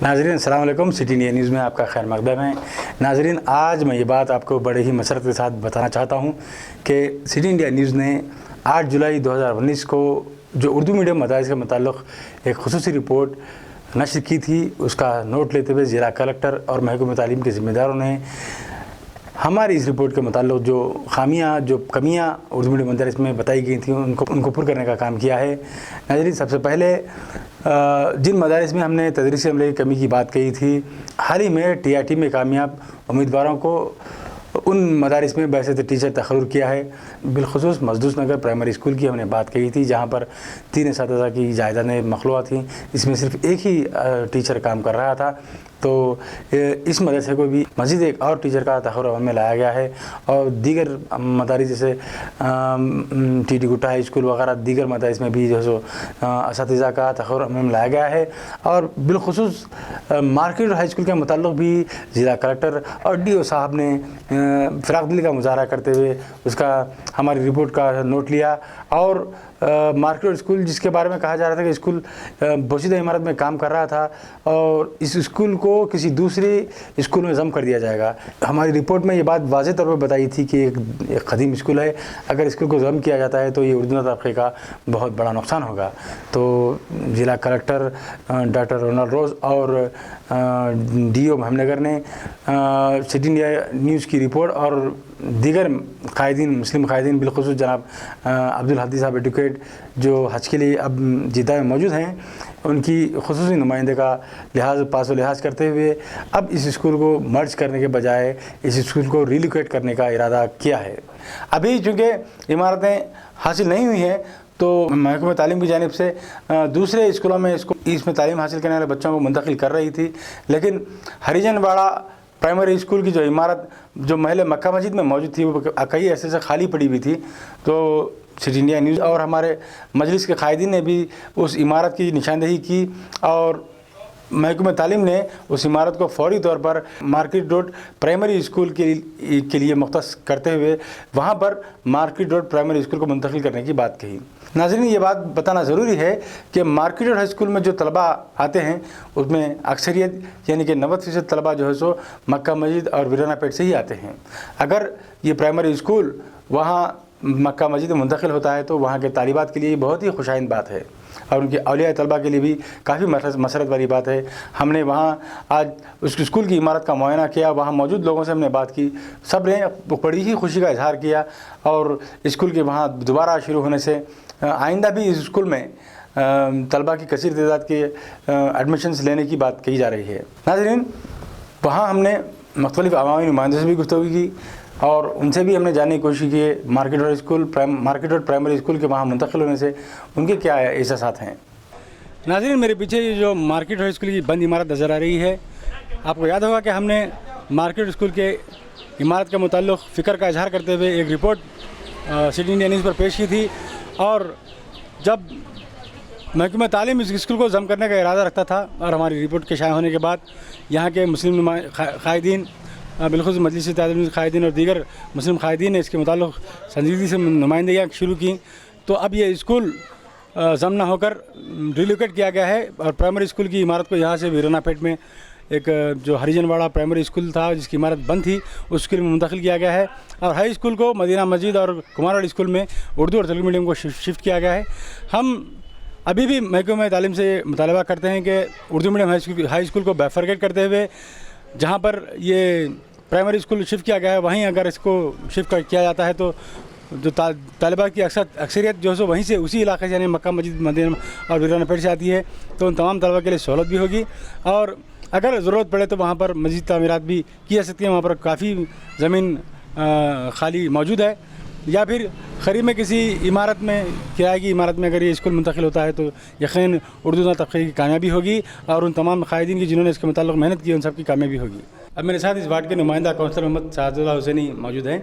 ناظرین السلام علیکم، سٹی انڈیا نیوز میں آپ کا خیر مقدم ہے۔ ناظرین، آج میں یہ بات آپ کو بڑے ہی مسرت کے ساتھ بتانا چاہتا ہوں کہ سٹی انڈیا نیوز نے 8 جولائی 2019 کو جو اردو میڈیم مدارس کے متعلق ایک خصوصی رپورٹ نشر کی تھی، اس کا نوٹ لیتے ہوئے ضلع کلکٹر اور محکمہ تعلیم کے ذمہ داروں نے ہماری اس رپورٹ کے متعلق جو خامیاں، جو کمیاں اردو میڈیم مدارس میں بتائی گئی تھیں ان کو پر کرنے کا کام کیا ہے۔ ناظرین، سب سے پہلے جن مدارس میں ہم نے تدریسی عملے کی کمی کی بات کہی تھی، حال ہی میں ٹی آئی ٹی میں کامیاب امیدواروں کو ان مدارس میں بعثت ٹیچر تقرر کیا ہے۔ بالخصوص مسدوس نگر پرائمری اسکول کی ہم نے بات کہی تھی، جہاں پر 3 اساتذہ کی جائیدادیں مخلوع تھیں، اس میں صرف ایک ہی ٹیچر کام کر رہا تھا۔ تو اس مدرسے کو بھی مزید ایک اور ٹیچر کا تقرر عمل میں لایا گیا ہے، اور دیگر مدارس جیسے ٹی ٹی گٹا ہائی اسکول وغیرہ دیگر مدارس میں بھی جو سو اساتذہ کا تقرر عمل میں لایا گیا ہے۔ اور بالخصوص مارکیٹ ہائی اسکول کے متعلق بھی ضلع کلکٹر اور ڈی او صاحب نے فراغ دلی کا مظاہرہ کرتے ہوئے اس کا ہماری رپورٹ کا نوٹ لیا، اور مارکیٹ اسکول جس کے بارے میں کہا جا رہا تھا کہ اسکول بوسیدہ عمارت میں کام کر رہا تھا اور اس اسکول کو کسی دوسرے اسکول میں ضم کر دیا جائے گا۔ ہماری رپورٹ میں یہ بات واضح طور پر بتائی تھی کہ ایک قدیم اسکول ہے، اگر اسکول کو ضم کیا جاتا ہے تو یہ اردو طبقے کا بہت بڑا نقصان ہوگا۔ تو ضلع کلکٹر ڈاکٹر رونالڈ روز اور ڈی او محمد نگر نے سٹی انڈیا نیوز کی رپورٹ اور دیگر قائدین، مسلم قائدین، بالخصوص جناب عبدالحدی صاحب ایڈوکیٹ جو حج کے لیے اب جدہ میں موجود ہیں، ان کی خصوصی نمائندے کا پاس و لحاظ کرتے ہوئے اب اس اسکول کو مرج کرنے کے بجائے اس اسکول کو ریلوکیٹ کرنے کا ارادہ کیا ہے۔ ابھی چونکہ عمارتیں حاصل نہیں ہوئی ہیں تو محکمہ تعلیم کی جانب سے دوسرے اسکولوں میں اس میں تعلیم حاصل کرنے والے بچوں کو منتقل کر رہی تھی، لیکن ہریجن واڑہ پرائمری اسکول کی جو عمارت جو محل مکہ مسجد میں موجود تھی وہ کئی عرصے سے خالی پڑی ہوئی تھی۔ تو سٹی انڈیا نیوز اور ہمارے مجلس کے قائدین نے بھی اس عمارت کی نشاندہی کی، اور محکمہ تعلیم نے اس عمارت کو فوری طور پر مارکیٹ روڈ پرائمری اسکول کے لیے مختص کرتے ہوئے وہاں پر مارکیٹ روڈ پرائمری اسکول کو منتقل کرنے کی بات کہی۔ ناظرین، یہ بات بتانا ضروری ہے کہ مارکیٹ روڈ ہائی اسکول میں جو طلباء آتے ہیں اس میں اکثریت یعنی کہ 90% طلباء جو ہے سو مکہ مسجد اور ویرانہ پیٹ سے ہی آتے ہیں۔ اگر یہ پرائمری اسکول وہاں مکہ مسجد میں منتقل ہوتا ہے تو وہاں کے طالبات کے لیے بہت ہی خوشائند بات ہے، اور ان کے اولیاء طلباء کے لیے بھی کافی مسرت والی بات ہے۔ ہم نے وہاں آج اس اسکول کی عمارت کا معائنہ کیا، وہاں موجود لوگوں سے ہم نے بات کی، سب نے بڑی ہی خوشی کا اظہار کیا، اور اسکول کے وہاں دوبارہ شروع ہونے سے آئندہ بھی اس اسکول میں طلباء کی کثیر تعداد کے ایڈمیشنز لینے کی بات کہی جا رہی ہے۔ ناظرین، وہاں ہم نے مختلف عوامی نمائندوں سے بھی گفتگو کی اور ان سے بھی ہم نے جاننے کی کوشش کی مارکیٹ روڈ پرائمری اسکول کے وہاں منتقل ہونے سے ان کے کیا احساسات ہیں۔ ناظرین، میرے پیچھے یہ جو مارکیٹ روڈ اسکول کی بند عمارت نظر آ رہی ہے، آپ کو یاد ہوگا کہ ہم نے مارکیٹ اسکول کے عمارت کے متعلق فکر کا اظہار کرتے ہوئے ایک رپورٹ سٹی انڈیا نیوز پر پیش کی تھی، اور جب محکمہ تعلیم اس اسکول کو ضم کرنے کا ارادہ رکھتا تھا اور ہماری رپورٹ کے شائع ہونے کے بعد یہاں کے مسلم قائدین، بالخصوص مجلس تعلیم قائدین اور دیگر مسلم قائدین نے اس کے متعلق سنجیدگی سے نمائندگیاں شروع کی، تو اب یہ اسکول ضم نہ ہو کر ریلوکیٹ کیا گیا ہے، اور پرائمری اسکول کی عمارت کو یہاں سے ویرانہ پیٹ میں ایک جو ہریجن واڑہ پرائمری اسکول تھا جس کی عمارت بند تھی اس اسکول میں منتقل کیا گیا ہے، اور ہائی اسکول کو مدینہ مسجد اور کمار اسکول میں اردو اور تیلگو میڈیم کو شفٹ کیا گیا ہے۔ ہم ابھی بھی محکمہ تعلیم سے مطالبہ کرتے ہیں کہ اردو میڈیم ہائی اسکول کو بیفرگیٹ کرتے ہوئے جہاں پر یہ پرائمری اسکول شفٹ کیا گیا ہے وہیں اگر اس کو شفٹ کیا جاتا ہے تو جو طالبات کی اکثریت جو ہے وہیں سے اسی علاقے سے یعنی مکہ مسجد مدینہ اور ویرانہ پیٹ سے آتی ہے، تو ان تمام طلباء کے لیے سہولت بھی ہوگی، اور اگر ضرورت پڑے تو وہاں پر مزید تعمیرات بھی کی جا سکتی ہیں۔ وہاں پر کافی زمین خالی موجود ہے، یا پھر قریب میں کسی عمارت میں کرائے کی عمارت میں اگر یہ اسکول منتقل ہوتا ہے تو یقیناً اردو طبقے کی کامیابی ہوگی، اور ان تمام قائدین کی جنہوں نے اس کے متعلق محنت کی ان سب کی کامیابی ہوگی۔ اب میرے ساتھ اس وارڈ کے نمائندہ کونسلر محمد سعد اللہ حسینی موجود ہیں۔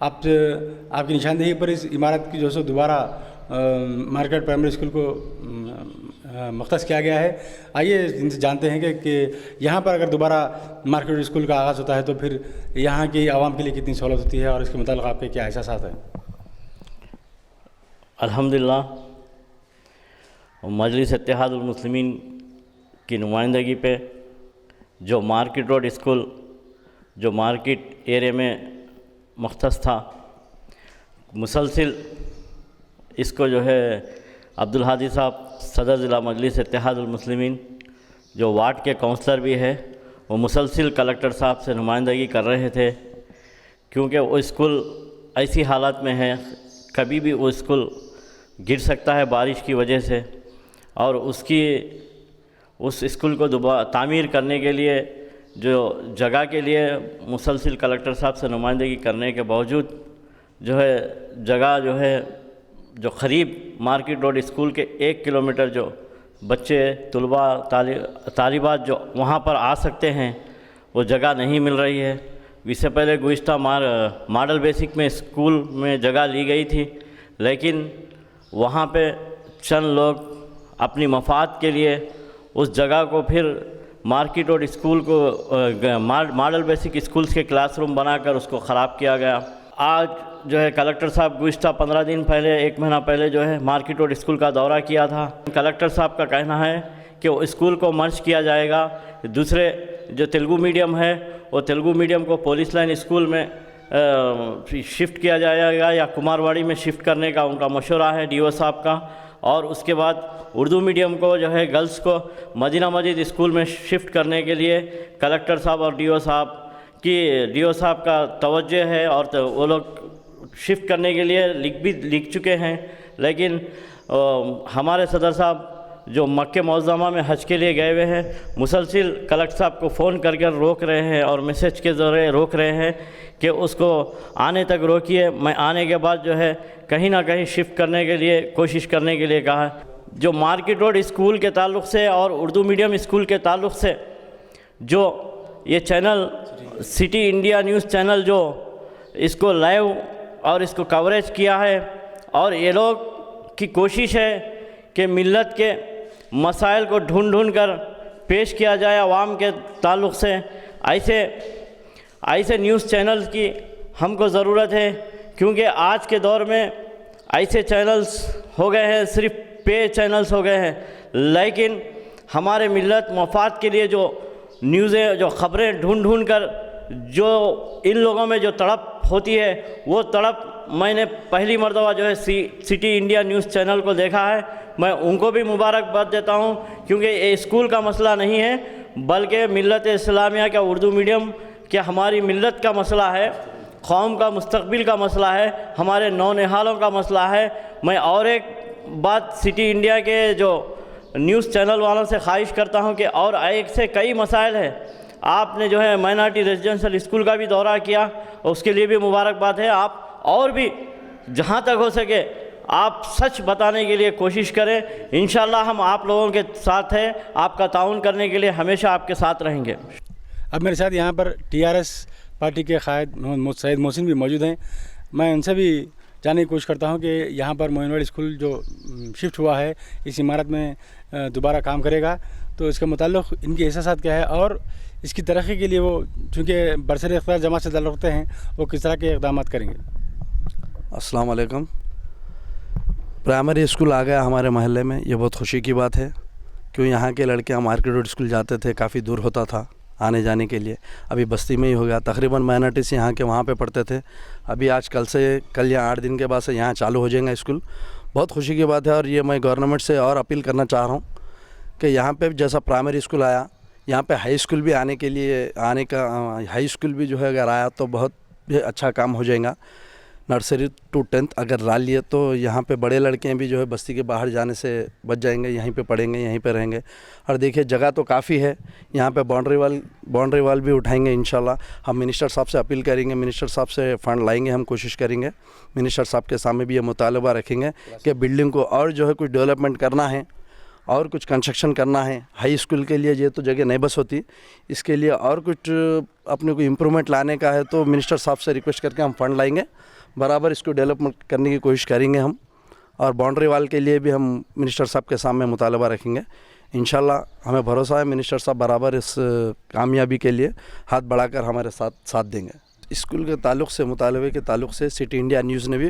آپ کی نشاندہی پر اس عمارت کی جو سو دوبارہ مارکیٹ پرائمری اسکول کو مختص کیا گیا ہے، آئیے ان سے جانتے ہیں کہ یہاں پر اگر دوبارہ مارکیٹ اسکول کا آغاز ہوتا ہے تو پھر یہاں کی عوام کے لیے کتنی سہولت ہوتی ہے اور اس کے متعلق آپ کے کیا احساسات ہیں۔ الحمدللہ مجلس اتحاد المسلمین کی نمائندگی پہ جو مارکیٹ روڈ اسکول جو مارکیٹ ایریا میں مختص تھا، مسلسل اس کو جو ہے عبدالہادی صاحب صدر ضلع مجلس اتحاد المسلمین جو وارڈ کے کونسلر بھی ہے، وہ مسلسل کلکٹر صاحب سے نمائندگی کر رہے تھے، کیونکہ وہ اسکول ایسی حالت میں ہے کبھی بھی وہ اسکول گر سکتا ہے بارش کی وجہ سے، اور اس اسکول کو دوبارہ تعمیر کرنے کے لیے جو جگہ کے لیے مسلسل کلکٹر صاحب سے نمائندگی کرنے کے باوجود جو ہے جگہ جو قریب مارکیٹ روڈ اسکول کے 1 کلومیٹر جو بچے طلباء طالبات جو وہاں پر آ سکتے ہیں وہ جگہ نہیں مل رہی ہے۔ اس سے پہلے گزشتہ ماڈل بیسک میں اسکول میں جگہ لی گئی تھی، لیکن وہاں پہ چند لوگ اپنی مفاد کے لیے اس جگہ کو پھر مارکیٹ روڈ اسکول کو ماڈل بیسک اسکولز کے کلاس روم بنا کر اس کو خراب کیا گیا۔ آج جو ہے کلکٹر صاحب گزشتہ 15 دن پہلے 1 مہینہ پہلے جو ہے مارکیٹ روڈ اسکول کا دورہ کیا تھا۔ کلکٹر صاحب کا کہنا ہے کہ وہ اسکول کو مرج کیا جائے گا، دوسرے جو تیلگو میڈیم ہے وہ تیلگو میڈیم کو پولیس لائن اسکول میں شفٹ کیا جائے گا یا کمارواڑی میں شفٹ کرنے کا ان کا مشورہ ہے ڈی او صاحب کا، اور اس کے بعد اردو میڈیم کو جو ہے گرلز کو مدینہ مسجد اسکول میں شفٹ کرنے کے لیے کلکٹر صاحب اور ڈی او صاحب کا توجہ ہے، اور وہ لوگ شفٹ کرنے کے لیے لکھ چکے ہیں، لیکن ہمارے صدر صاحب جو مکہ معظمہ میں حج کے لیے گئے ہوئے ہیں مسلسل کلکٹر صاحب کو فون کر روک رہے ہیں اور میسج کے ذریعے روک رہے ہیں کہ اس کو آنے تک روکیے، میں آنے کے بعد جو ہے کہیں نہ کہیں شفٹ کرنے کے لیے کوشش کرنے کے لیے کہا ہے۔ جو مارکیٹ روڈ اسکول کے تعلق سے اور اردو میڈیم اسکول کے تعلق سے جو یہ channel city India news channel جو اس کو لائیو اور اس کو کوریج کیا ہے، اور یہ لوگ کی کوشش ہے کہ ملت کے مسائل کو ڈھونڈ کر پیش کیا جائے عوام کے تعلق سے، ایسے نیوز چینلز کی ہم کو ضرورت ہے، کیونکہ آج کے دور میں ایسے چینلز ہو گئے ہیں، صرف پے چینلز ہو گئے ہیں، لیکن ہمارے ملت مفاد کے لیے جو نیوزیں جو خبریں ڈھونڈ کر جو ان لوگوں میں جو تڑپ ہوتی ہے وہ تڑپ میں نے پہلی مرتبہ جو ہے سٹی انڈیا نیوز چینل کو دیکھا ہے، میں ان کو بھی مبارکباد دیتا ہوں، کیونکہ یہ اسکول کا مسئلہ نہیں ہے بلکہ ملت اسلامیہ کا اردو میڈیم کہ ہماری ملت کا مسئلہ ہے، قوم کا مستقبل کا مسئلہ ہے، ہمارے نونہالوں کا مسئلہ ہے۔ میں اور ایک بات سٹی انڈیا کے جو نیوز چینل والوں سے خواہش کرتا ہوں کہ اور ایک سے کئی مسائل ہیں، آپ نے جو ہے مائنارٹی ریزیڈنشل اسکول کا بھی دورہ کیا، اس کے لیے بھی مبارکباد ہے، آپ اور بھی جہاں تک ہو سکے آپ سچ بتانے کے لیے کوشش کریں، انشاءاللہ ہم آپ لوگوں کے ساتھ ہیں، آپ کا تعاون کرنے کے لیے ہمیشہ آپ کے ساتھ رہیں گے۔ اب میرے ساتھ یہاں پر TRS پارٹی کے قائد محمد سعید محسن بھی موجود ہیں، میں ان سے بھی جاننے کی کوشش کرتا ہوں کہ یہاں پر مومن واڑی اسکول جو شفٹ ہوا ہے اس عمارت میں دوبارہ کام کرے گا، تو اس کے متعلق ان کے احساسات کیا ہے اور اس کی ترقی کے لیے وہ چونکہ برسر اختیار جماعت سے تعلق رکھتے ہیں وہ کس طرح کے اقدامات کریں گے۔ السلام علیکم۔ پرائمری اسکول آ گیا ہمارے محلے میں، یہ بہت خوشی کی بات ہے، کیوں یہاں کے لڑکے مارکیٹ روڈ اسکول جاتے تھے، کافی دور ہوتا تھا آنے جانے کے لیے، ابھی بستی میں ہی ہو گیا، تقریباً مائنارٹیز یہاں کے وہاں پہ پڑھتے تھے، ابھی آج کل یا 8 دن کے بعد سے یہاں چالو ہو جائیں گا اسکول، بہت خوشی کی بات ہے۔ اور یہ میں گورنمنٹ سے اور اپیل کرنا چاہ رہا ہوں کہ یہاں پہ جیسا پرائمری اسکول آیا، یہاں پہ ہائی اسکول بھی ہائی اسکول بھی جو ہے اگر آیا تو بہت اچھا کام ہو جائے گا۔ نرسری ٹو 10th اگر لا لیے تو یہاں پہ بڑے لڑکے بھی جو ہے بستی کے باہر جانے سے بچ جائیں گے، یہیں پہ پڑھیں گے، یہیں پہ رہیں گے۔ اور دیکھیے جگہ تو کافی ہے، یہاں پہ باؤنڈری وال بھی اٹھائیں گے انشاءاللہ۔ ہم منسٹر صاحب سے اپیل کریں گے، منسٹر صاحب سے فنڈ لائیں گے، ہم کوشش کریں گے، منسٹر صاحب کے سامنے بھی یہ مطالبہ رکھیں گے کہ بلڈنگ کو اور جو ہے کچھ ڈیولپمنٹ کرنا ہے اور کچھ کنسٹرکشن کرنا ہے۔ ہائی اسکول کے لیے یہ تو جگہ نہیں بس ہوتی، اس کے لیے اور کچھ اپنے کو امپرومنٹ لانے کا ہے تو منسٹر صاحب سے ریکویسٹ کر کے ہم فنڈ لائیں گے، برابر اس کو ڈیولپمنٹ کرنے کی کوشش کریں گے ہم، اور باؤنڈری وال کے لیے بھی ہم منسٹر صاحب کے سامنے مطالبہ رکھیں گے۔ انشاءاللہ ہمیں بھروسہ ہے منسٹر صاحب برابر اس کامیابی کے لیے ہاتھ بڑھا کر ہمارے ساتھ دیں گے۔ اسکول کے تعلق سے مطالبے کے تعلق سے سٹی انڈیا نیوز نے بھی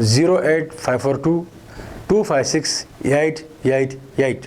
08542 256 8888,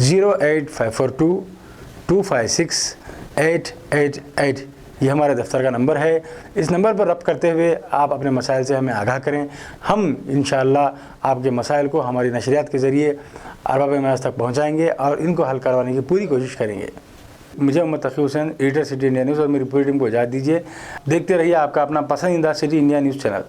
08542 256 8888, یہ ہمارے دفتر کا نمبر ہے. اس نمبر پر ربط کرتے ہوئے آپ اپنے مسائل سے ہمیں آگاہ کریں. ہم انشاءاللہ آپ کے مسائل کو ہماری نشریات کے ذریعے ارباب ناس تک پہنچائیں گے اور ان کو حل کروانے کی پوری کوشش کریں گے. مجھے محمد تقی حسین، ایڈیٹر سٹی انڈیا نیوز، اور میری پوری ٹیم کو اجازت دیجیے. دیکھتے رہیے آپ کا اپنا پسندیدہ سٹی انڈیا نیوز چینل.